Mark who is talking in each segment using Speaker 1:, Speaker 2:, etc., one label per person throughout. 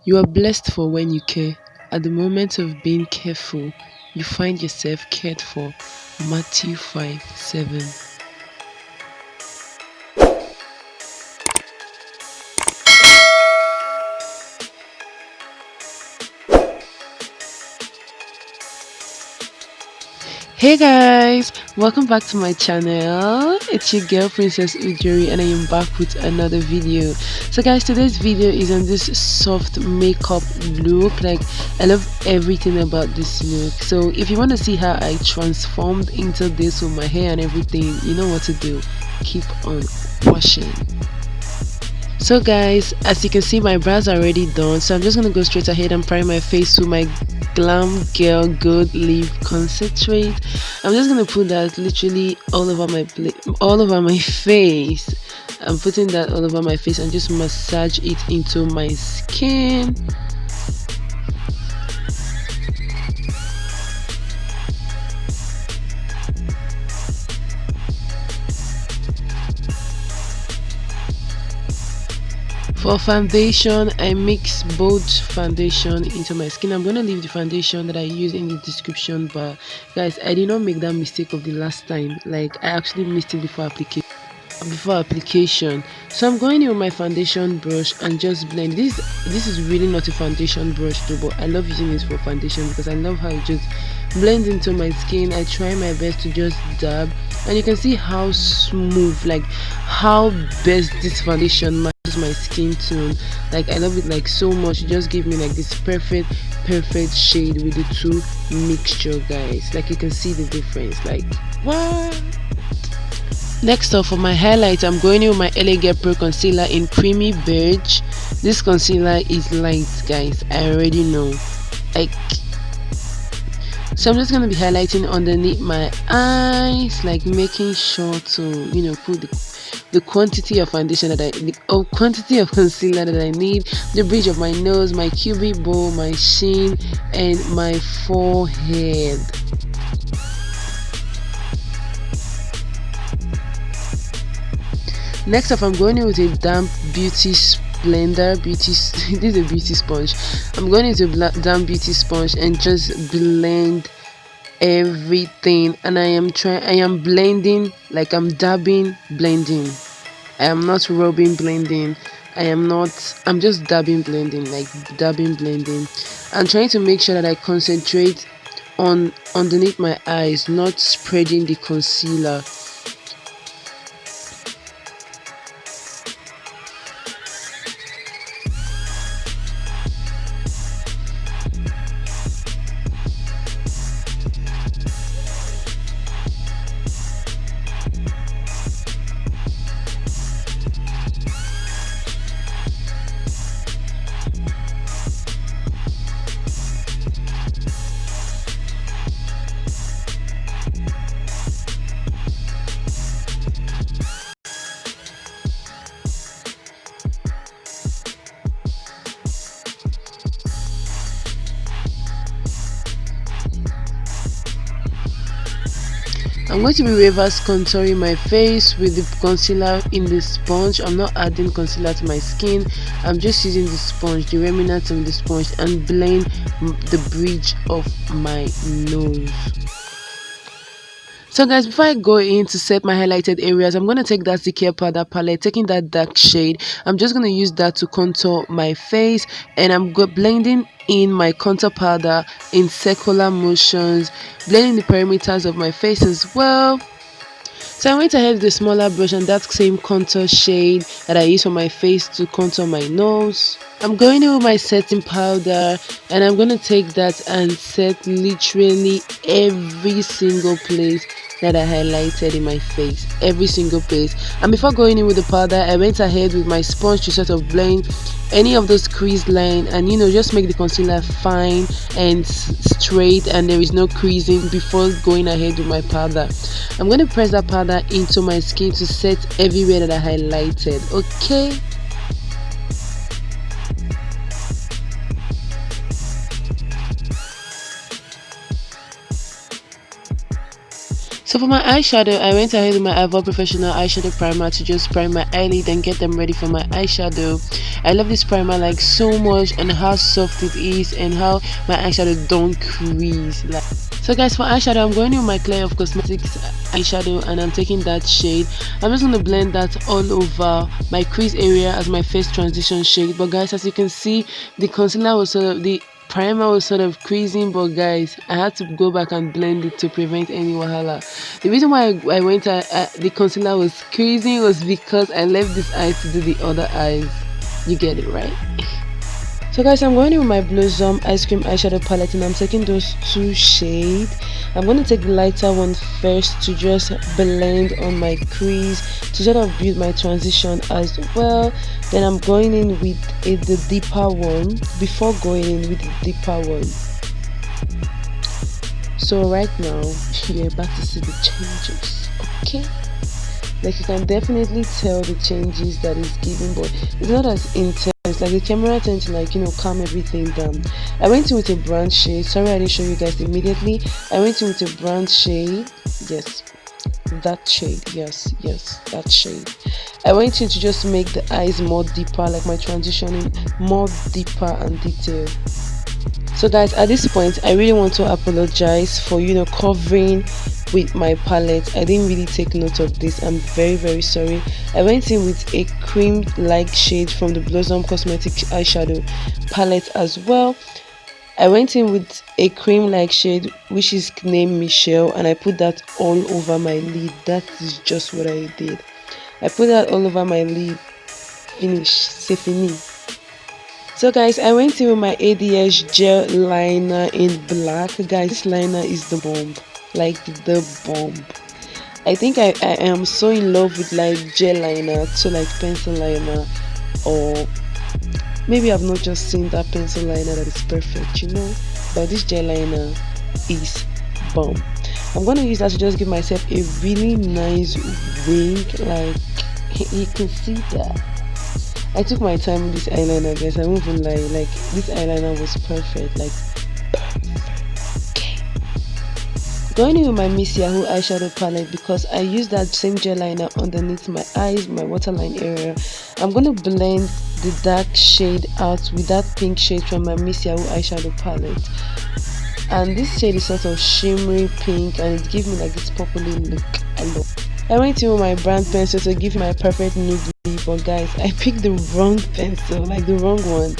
Speaker 1: You are blessed for when you care. At the moment of being careful, you find yourself cared for. Matthew 5:7. Hey guys, welcome back to my channel. It's your girl Princess Udori and I am back with another video. So guys, today's video is on this soft makeup look. Like, I love everything about this look. So if you want to see how I transformed into this with my hair and everything, you know what to do. Keep on watching. So guys, as you can see, my brows are already done, so I'm just gonna go straight ahead and prime my face with my Glam Girl Good Leave Concentrate. I'm just gonna put that literally all over my face. I'm putting that all over my face and just massage it into my skin. For foundation, I mix both foundation into my skin. I'm going to leave the foundation that I use in the description bar. Guys, I did not make that mistake of the last time. Like, I actually missed it before application. So I'm going in with my foundation brush and just blend. This is really not a foundation brush though, but I love using this for foundation because I love how it just blends into my skin. I try my best to just dab, and you can see how smooth, like how best this foundation matches my skin tone. Like, I love it like so much. It just gives me like this perfect shade with the two mixture, guys. Like, you can see the difference. Like, what? Next up, for my highlight, I'm going in with my LA Get Pro concealer in creamy beige. This concealer is light, guys. I already know. Like, so I'm just gonna be highlighting underneath my eyes, like making sure to, put the quantity of foundation quantity of concealer that I need, the bridge of my nose, my cubic bow, my chin, and my forehead. Next up, I'm going in with a damp beauty blender. This is a beauty sponge. I'm going into damp beauty sponge and just blend everything. And I am blending, like I'm dabbing, blending. I am not rubbing, blending. I'm just dabbing, blending, like dabbing, blending. I'm trying to make sure that I concentrate on underneath my eyes, not spreading the concealer. I'm going to be reverse contouring my face with the concealer in the sponge. I'm not adding concealer to my skin. I'm just using the sponge, the remnants of the sponge, and blend the bridge of my nose. So guys, before I go in to set my highlighted areas, I'm going to take that Care powder palette, taking that dark shade. I'm just going to use that to contour my face, and I'm blending in my contour powder in circular motions, blending the perimeters of my face as well. So I went ahead with the smaller brush and that same contour shade that I use for my face to contour my nose. I'm going in with my setting powder, and I'm going to take that and set literally every single place that I highlighted in my face, every single place. And before going in with the powder, I went ahead with my sponge to sort of blend any of those crease line and just make the concealer fine and straight, and there is no creasing before going ahead with my powder. I'm going to press that powder into my skin to set everywhere that I highlighted. Okay. So So for my eyeshadow, I went ahead with my Avoid Professional eyeshadow primer to just prime my eyelid and get them ready for my eyeshadow. I love this primer like so much, and how soft it is and how my eyeshadow don't crease. Like, so guys, for eyeshadow, I'm going in with my Clear of Cosmetics eyeshadow, and I'm taking that shade. I'm just going to blend that all over my crease area as my first transition shade. But guys, as you can see, the concealer was sort of the primer was sort of creasing, but guys, I had to go back and blend it to prevent any wahala. The reason why I went the concealer was creasing was because I left this eye to do the other eyes. You get it, right? So guys, I'm going in with my Blossom Ice Cream eyeshadow palette, and I'm taking those two shades. I'm going to take the lighter one first to just blend on my crease to sort of build my transition as well. Then I'm going in with the deeper one before going in with the deeper one. So right now, you're about to see the changes, okay? Like, you can definitely tell the changes that it's giving, but it's not as intense. Like, the camera tends to, like, you know, calm everything down. I went in with a brown shade. Sorry I didn't show you guys immediately. I went in with a brown shade. Yes, that shade. Yes, that shade. I went in to just make the eyes more deeper, like my transitioning more deeper and detailed. So guys, at this point, I really want to apologize for, you know, covering with my palette. I didn't really take note of this. I'm very sorry. I went in with a cream like shade from the Blossom Cosmetics eyeshadow palette as well. I went in with a cream like shade which is named Michelle, and I put that all over my lid. That is just what I did. I put that all over my lid. Finish. C'est fini. So guys, I went in with my ADS gel liner in black. Guys, this liner is the bomb. Like, the bomb. I think I am so in love with like gel liner to like pencil liner, or maybe I've not just seen that pencil liner that is perfect, you know, but this gel liner is bomb. I'm gonna use that to just give myself a really nice wing. Like, you can see that I took my time with this eyeliner, guys. I won't even lie. Like, this eyeliner was perfect. Like, going in with my Miss Yahoo eyeshadow palette, because I use that same gel liner underneath my eyes, my waterline area. I'm going to blend the dark shade out with that pink shade from my Miss Yahoo eyeshadow palette. And this shade is sort of shimmery pink, and it gives me like this purpley look. I went in with my brown pencil to give my perfect nude, but guys, I picked the wrong pencil, like the wrong one.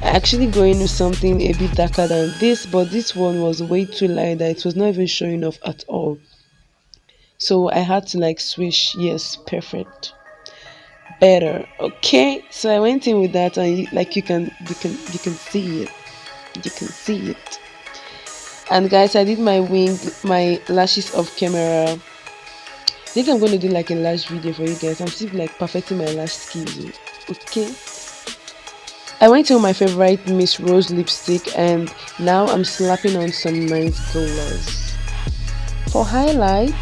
Speaker 1: I actually go in with something a bit darker than this, but this one was way too light that it was not even showing off at all. So I had to like switch. Yes, perfect, better. Okay, so I went in with that, and like you can see it. You can see it. And guys, I did my wing, my lashes off camera. I think I'm going to do like a lash video for you guys. I'm still like perfecting my lash skills. Okay. I went to my favorite Miss Rose lipstick, and now I'm slapping on some nice colors. For highlight,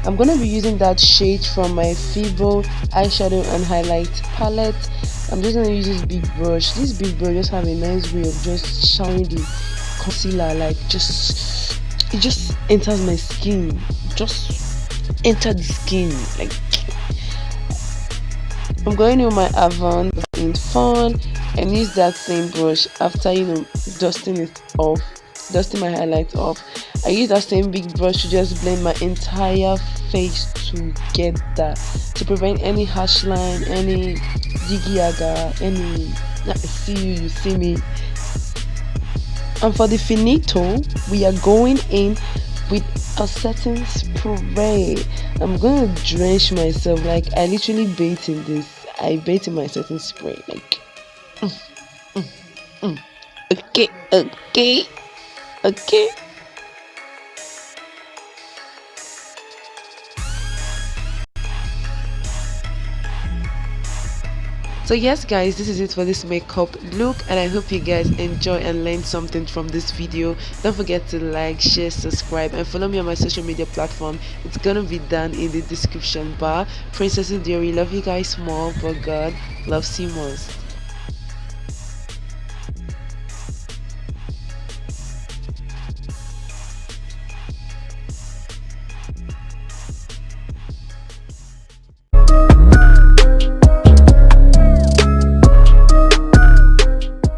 Speaker 1: I'm going to be using that shade from my Fibo eyeshadow and highlight palette. I'm just going to use this big brush. This big brush just have a nice way of just showering the concealer. Like, it just enters my skin. Just enter the skin. Like, I'm going in with my Avon in Fun, and use that same brush after, you know, dusting my highlights off. I use that same big brush to just blend my entire face together to prevent any harsh line, any jiggy yaga, any I see you, you see me. And for the finito, we are going in with a setting spray. I'm gonna drench myself. Like, I literally bathe in this. I bathe in my setting spray. Like, okay. So yes guys, this is it for this makeup look, and I hope you guys enjoy and learn something from this video. Don't forget to like, share, subscribe, and follow me on my social media platform. It's gonna be down in the description bar. Princess Udori, love you guys more, but God loves you most.